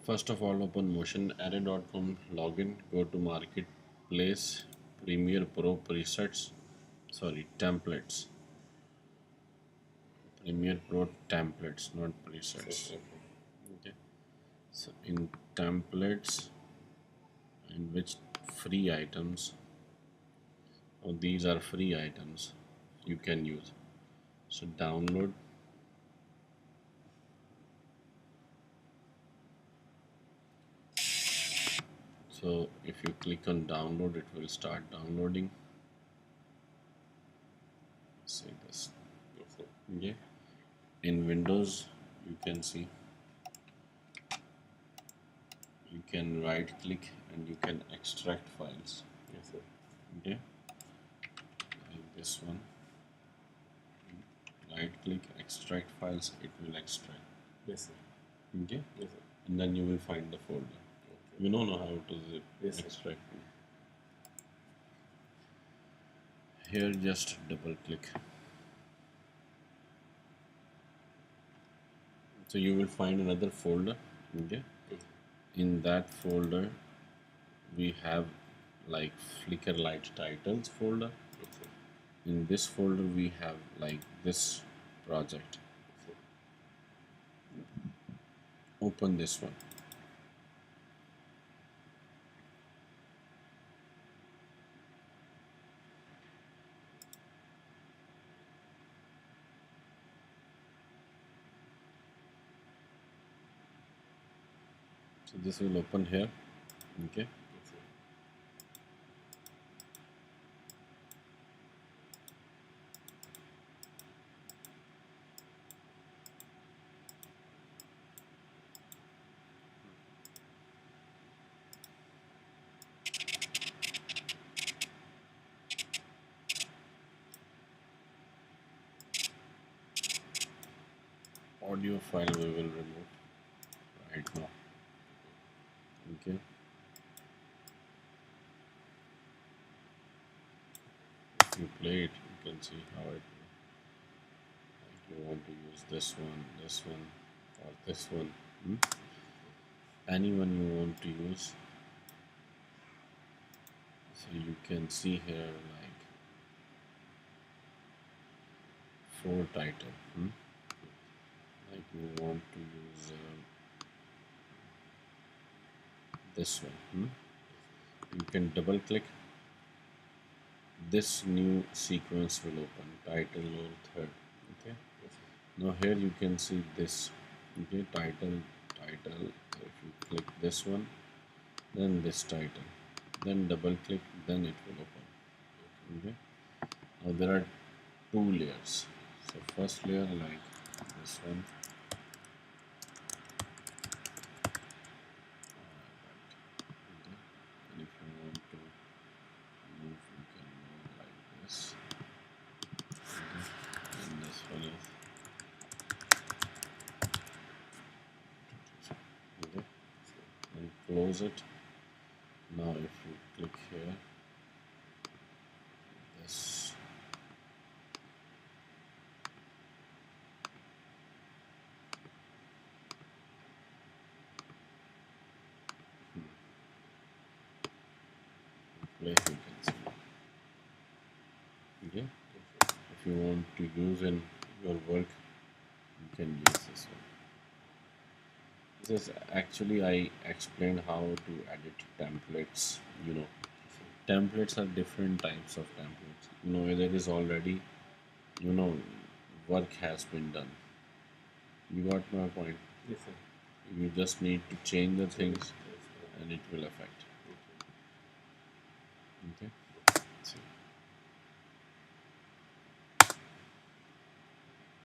First of all, open motionarray.com, login, go to marketplace, Premiere Pro presets, sorry, templates. Premiere Pro templates, not presets. Okay. So in templates, in which free items, oh, these are free items you can use. So download. So if you click on download, it will start downloading. Say this. Okay. In Windows, you can see you can right click and you can extract files. Yes, sir. Okay. Like this one. Right click, extract files, it will extract. Yes, sir. Okay. Yes, sir. And then you will find the folder. Okay. You don't know how to Yes, extract. Here just double click. So you will find another folder. Okay. In that folder we have like Flickr Light titles folder. In this folder we have like this project. Open this one. So this will open here. Okay. Audio file we will remove right now. Okay. If you play it, you can see how it. Like you want to use this one, or this one. Anyone you want to use. So you can see here like 4 title. Like you want to use this one. You can double click. This new sequence will open, title or third. Okay. Now here you can see this. Okay, title. If you click this one, then this title, then double click, then it will open. Okay. Now there are 2 layers. So first layer like this one. Okay. And if you want to move, you can move like this. Okay. And this one is. Okay. And close it. Now if you click here, this. Place you can see. Okay. If you want to use in your work, you can use this one. This is actually I explained how to edit templates. Templates are different types of templates. There is already, work has been done. You got my point. Yes, sir. You just need to change the things and it will affect. Okay.